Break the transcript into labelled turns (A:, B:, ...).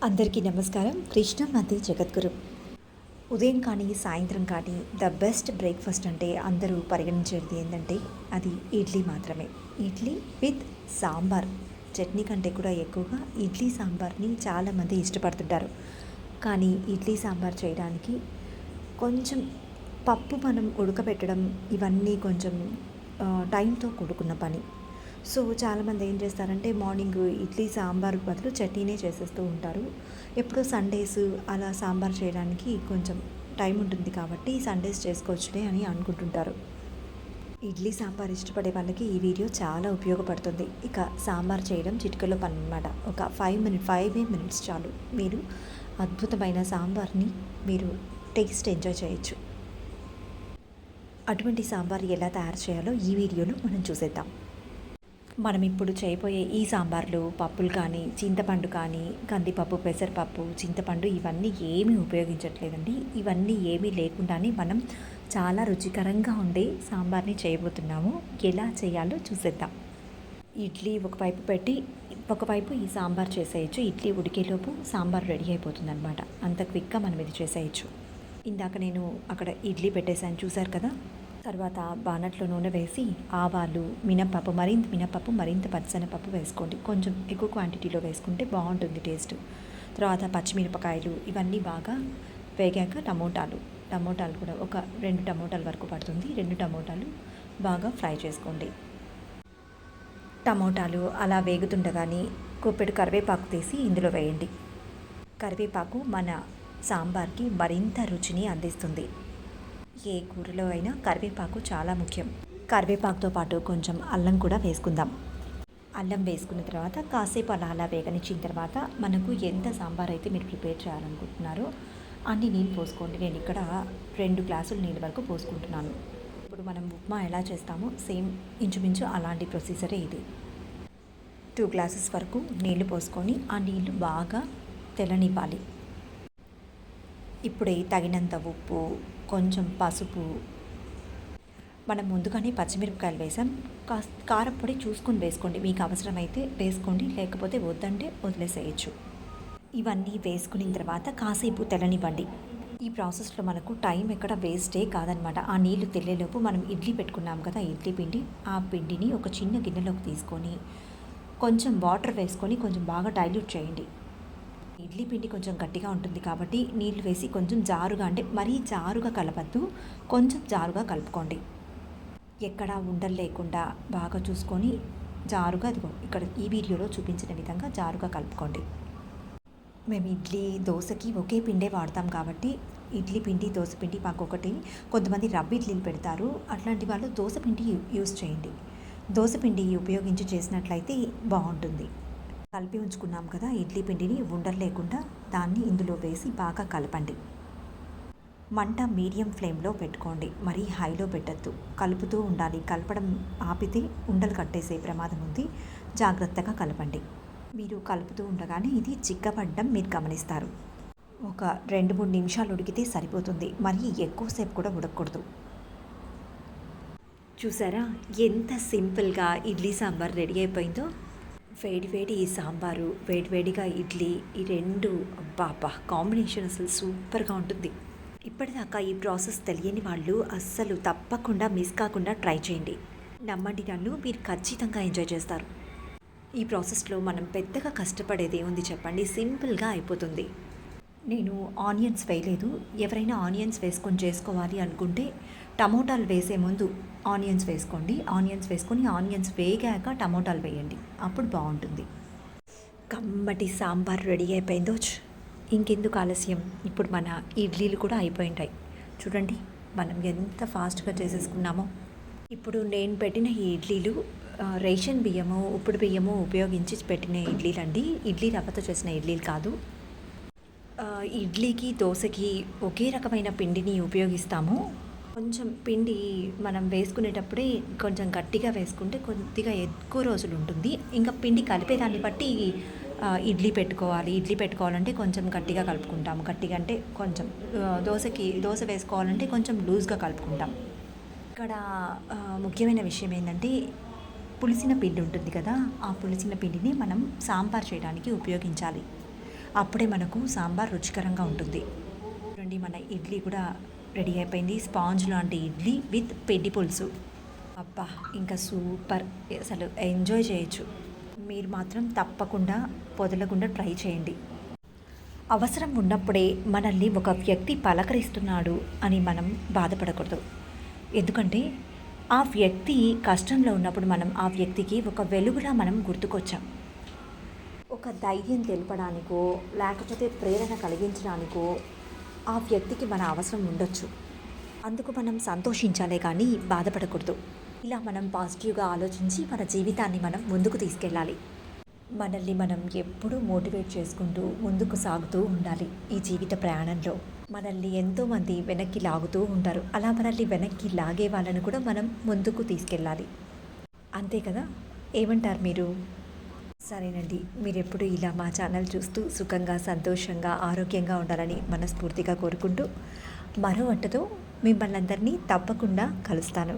A: అందరికీ నమస్కారం. కృష్ణమతి జగద్గురు. ఉదయం కానీ సాయంత్రం కానీ ద బెస్ట్ బ్రేక్ఫాస్ట్ అంటే అందరూ పరిగణించేది ఏంటంటే అది ఇడ్లీ మాత్రమే. ఇడ్లీ విత్ సాంబార్. చట్నీ కంటే కూడా ఎక్కువగా ఇడ్లీ సాంబార్ని చాలామంది ఇష్టపడుతుంటారు. కానీ ఇడ్లీ సాంబార్ చేయడానికి కొంచెం పప్పు మనం ఉడకబెట్టడం ఇవన్నీ కొంచెం టైంతో కూడుకున్న పని. సో చాలామంది ఏం చేస్తారంటే మార్నింగ్ ఇడ్లీ సాంబార్ బదులు చట్నీనే చేసేస్తూ ఉంటారు. ఎప్పుడో సండేస్ అలా సాంబార్ చేయడానికి కొంచెం టైం ఉంటుంది కాబట్టి సండేస్ చేసుకోవచ్చులే అని అనుకుంటుంటారు. ఇడ్లీ సాంబార్ ఇష్టపడే వాళ్ళకి ఈ వీడియో చాలా ఉపయోగపడుతుంది. ఇక సాంబార్ చేయడం చిటికెలో పని అనమాట. ఒక 5 మినిట్స్ చాలు. మీరు అద్భుతమైన సాంబార్ని మీరు టేస్ట్ ఎంజాయ్ చేయొచ్చు. అటువంటి సాంబార్ ఎలా తయారు చేయాలో ఈ వీడియోలో మనం చూసేద్దాం. మనం ఇప్పుడు చేయబోయే ఈ సాంబార్లు పప్పులు కానీ చింతపండు కానీ కందిపప్పు, పెసరపప్పు, చింతపండు ఇవన్నీ ఏమీ ఉపయోగించట్లేదండి. ఇవన్నీ ఏమీ లేకుండానే మనం చాలా రుచికరంగా ఉండే సాంబార్ని చేయబోతున్నాము. ఎలా చేయాలో చూసేద్దాం. ఇడ్లీ ఒకవైపు పెట్టి ఒకవైపు ఈ సాంబార్ చేసేయచ్చు. ఇడ్లీ ఉడికేలోపు సాంబార్ రెడీ అయిపోతుంది అనమాట. అంత క్విక్గా మనం ఇది చేసేయచ్చు. ఇందాక నేను అక్కడ ఇడ్లీ పెట్టేశాను, చూసారు కదా. తర్వాత బాణట్లో నూనె వేసి ఆవాలు, మినపప్పు, మరింత పచ్చనపప్పు వేసుకోండి. కొంచెం ఎక్కువ క్వాంటిటీలో వేసుకుంటే బాగుంటుంది టేస్ట్. తర్వాత పచ్చిమిరపకాయలు ఇవన్నీ బాగా వేగాక టమోటాలు కూడా ఒక 2 టమోటాల వరకు పడుతుంది. 2 టమోటాలు బాగా ఫ్రై చేసుకోండి. టమోటాలు అలా వేగుతుండగానే గుప్పెడు కరివేపాకు తీసి ఇందులో వేయండి. కరివేపాకు మన సాంబార్కి మరింత రుచిని అందిస్తుంది. ఏ కూరలో అయినా కరివేపాకు చాలా ముఖ్యం. కరివేపాకుతో పాటు కొంచెం అల్లం కూడా వేసుకుందాం. అల్లం వేసుకున్న తర్వాత కాసేపు అలా వేగనిచ్చిన తర్వాత మనకు ఎంత సాంబార్ అయితే మీరు ప్రిపేర్ చేయాలనుకుంటున్నారో అన్ని నీళ్ళు పోసుకోండి. నేను ఇక్కడ 2 గ్లాసుల నీళ్ళ వరకు పోసుకుంటున్నాను. ఇప్పుడు మనం ఉప్మా ఎలా చేస్తామో సేమ్ ఇంచుమించు అలాంటి ప్రొసీజరే ఇది. 2 గ్లాసెస్ వరకు నీళ్లు పోసుకొని ఆ నీళ్లు బాగా తెల్లనివ్వాలి. ఇప్పుడే తగినంత ఉప్పు, కొంచెం పసుపు, మనం ముందుగానే పచ్చిమిరపకాయలు వేసాం. కారపొడి చూసుకొని వేసుకోండి. మీకు అవసరమైతే వేసుకోండి, లేకపోతే వద్దంటే వదిలేసేయచ్చు. ఇవన్నీ వేసుకున్న తర్వాత కాసేపు తెల్లనివ్వండి. ఈ ప్రాసెస్లో మనకు టైం ఎక్కడ వేస్టే కాదనమాట. ఆ నీళ్లు తెల్లేలోపు మనం ఇడ్లీ పెట్టుకున్నాం కదా, ఇడ్లీ పిండి, ఆ పిండిని ఒక చిన్న గిన్నెలోకి తీసుకొని కొంచెం వాటర్ వేసుకొని కొంచెం బాగా డైల్యూట్ చేయండి. ఇడ్లీ పిండి కొంచెం గట్టిగా ఉంటుంది కాబట్టి నీళ్ళు వేసి కొంచెం జారుగా, అంటే మరీ జారుగా కలపద్దు, కొంచెం జారుగా కలుపుకోండి. ఎక్కడా ఉండలు లేకుండా బాగా చూసుకొని జారుగా, అదిగో ఇక్కడ ఈ వీడియోలో చూపించిన విధంగా జారుగా కలుపుకోండి. మేము ఇడ్లీ దోశకి ఒకే పిండే వాడతాం కాబట్టి ఇడ్లీ పిండి దోశ పిండి మాకు ఒకటి. కొంతమంది రవ్వ ఇడ్లీలు పెడతారు, అట్లాంటి వాళ్ళు దోశ పిండి యూస్ చేయండి. దోశ పిండి ఉపయోగించి చేసినట్లయితే బాగుంటుంది. కలిపి ఉంచుకున్నాం కదా ఇడ్లీ పిండిని, ఉండలు లేకుండా దాన్ని ఇందులో వేసి బాగా కలపండి. మంట మీడియం ఫ్లేమ్లో పెట్టుకోండి, మరీ హైలో పెట్టద్దు. కలుపుతూ ఉండాలి. కలపడం ఆపితే ఉండలు కట్టేసే ప్రమాదం ఉంది. జాగ్రత్తగా కలపండి. మీరు కలుపుతూ ఉండగానే ఇది చిక్కబడ్డం మీరు గమనిస్తారు. ఒక 2-3 నిమిషాలు ఉడికితే సరిపోతుంది. మరీ ఎక్కువసేపు కూడా ఉడకకూడదు. చూసారా ఎంత సింపుల్గా ఇడ్లీ సాంబార్ రెడీ అయిపోయిందో. వేడి ఈ సాంబారు, వేడిగా ఇడ్లీ, ఈ 2 అబ్బా కాంబినేషన్ అసలు సూపర్గా ఉంటుంది. ఇప్పటిదాకా ఈ ప్రాసెస్ తెలియని వాళ్ళు అస్సలు తప్పకుండా మిస్ కాకుండా ట్రై చేయండి. నమ్మండి నన్ను, మీరు ఖచ్చితంగా ఎంజాయ్ చేస్తారు. ఈ ప్రాసెస్లో మనం పెద్దగా కష్టపడేది ఏముంది చెప్పండి, సింపుల్గా అయిపోతుంది. నేను ఆనియన్స్ వేయలేదు. ఎవరైనా ఆనియన్స్ వేసుకొని చేసుకోవాలి అనుకుంటే టమోటాలు వేసే ముందు ఆనియన్స్ వేసుకోండి. ఆనియన్స్ వేసుకొని ఆనియన్స్ వేగాక టమోటాలు వేయండి, అప్పుడు బాగుంటుంది. కమ్మటి సాంబార్ రెడీ అయిపోయిందో. ఇంకెందుకు ఆలస్యం, ఇప్పుడు మన ఇడ్లీలు కూడా అయిపోయింటాయి. చూడండి మనం ఎంత ఫాస్ట్గా చేసేసుకున్నామో. ఇప్పుడు నేను పెట్టిన ఈ ఇడ్లీలు రేషన్ బియ్యము, ఉప్పుడు బియ్యము ఉపయోగించి పెట్టిన ఇడ్లీలు అండి. ఇడ్లీ రవ్వతో చేసిన ఇడ్లీలు కాదు. ఇడ్లీకి దోశకి ఒకే రకమైన పిండిని ఉపయోగిస్తాము. కొంచెం పిండి మనం వేసుకునేటప్పుడే కొంచెం గట్టిగా వేసుకుంటే కొద్దిగా ఎక్కువ రోజులు ఉంటుంది. ఇంకా పిండి కలిపేదాన్ని బట్టి ఇడ్లీ పెట్టుకోవాలంటే కొంచెం గట్టిగా కలుపుకుంటాము. గట్టిగా అంటే కొంచెం దోశ వేసుకోవాలంటే కొంచెం లూజ్గా కలుపుకుంటాం. ఇక్కడ ముఖ్యమైన విషయం ఏంటంటే పులిసిన పిండి ఉంటుంది కదా, ఆ పులిసిన పిండిని మనం సాంబార్ చేయడానికి ఉపయోగించాలి. అప్పుడే మనకు సాంబార్ రుచికరంగా ఉంటుంది. చూడండి, మన ఇడ్లీ కూడా రెడీ అయిపోయింది. స్పాంజ్ లాంటి ఇడ్లీ విత్ పెడ్డి పులుసు. అబ్బా, ఇంకా సూపర్! అసలు ఎంజాయ్ చేయొచ్చు. మీరు మాత్రం తప్పకుండా పొదలకుండా ట్రై చేయండి. అవసరం ఉన్నప్పుడే మనల్ని ఒక వ్యక్తి పలకరిస్తున్నాడు అని మనం బాధపడకూడదు. ఎందుకంటే ఆ వ్యక్తి కష్టంలో ఉన్నప్పుడు మనం ఆ వ్యక్తికి ఒక వెలుగులా మనం గుర్తుకొచ్చాం. ఒక ధైర్యం తెలపడానికో లేకపోతే ప్రేరణ కలిగించడానికో ఆ వ్యక్తికి మన అవసరం ఉండొచ్చు. అందుకు మనం సంతోషించాలే కానీ బాధపడకూడదు. ఇలా మనం పాజిటివ్గా ఆలోచించి మన జీవితాన్ని మనం ముందుకు తీసుకెళ్ళాలి. మనల్ని మనం ఎప్పుడూ మోటివేట్ చేసుకుంటూ ముందుకు సాగుతూ ఉండాలి. ఈ జీవిత ప్రయాణంలో మనల్ని ఎంతోమంది వెనక్కి లాగుతూ ఉంటారు. అలా మనల్ని వెనక్కి లాగే వాళ్ళని కూడా మనం ముందుకు తీసుకెళ్ళాలి. అంతే కదా? ఏమంటారు మీరు? సరేనండి, మీరెప్పుడు ఇలా మా ఛానల్ చూస్తూ సుఖంగా, సంతోషంగా, ఆరోగ్యంగా ఉండాలని మనస్ఫూర్తిగా కోరుకుంటూ మరో వంటతో మిమ్మల్ని అందరినీ తప్పకుండా కలుస్తాను.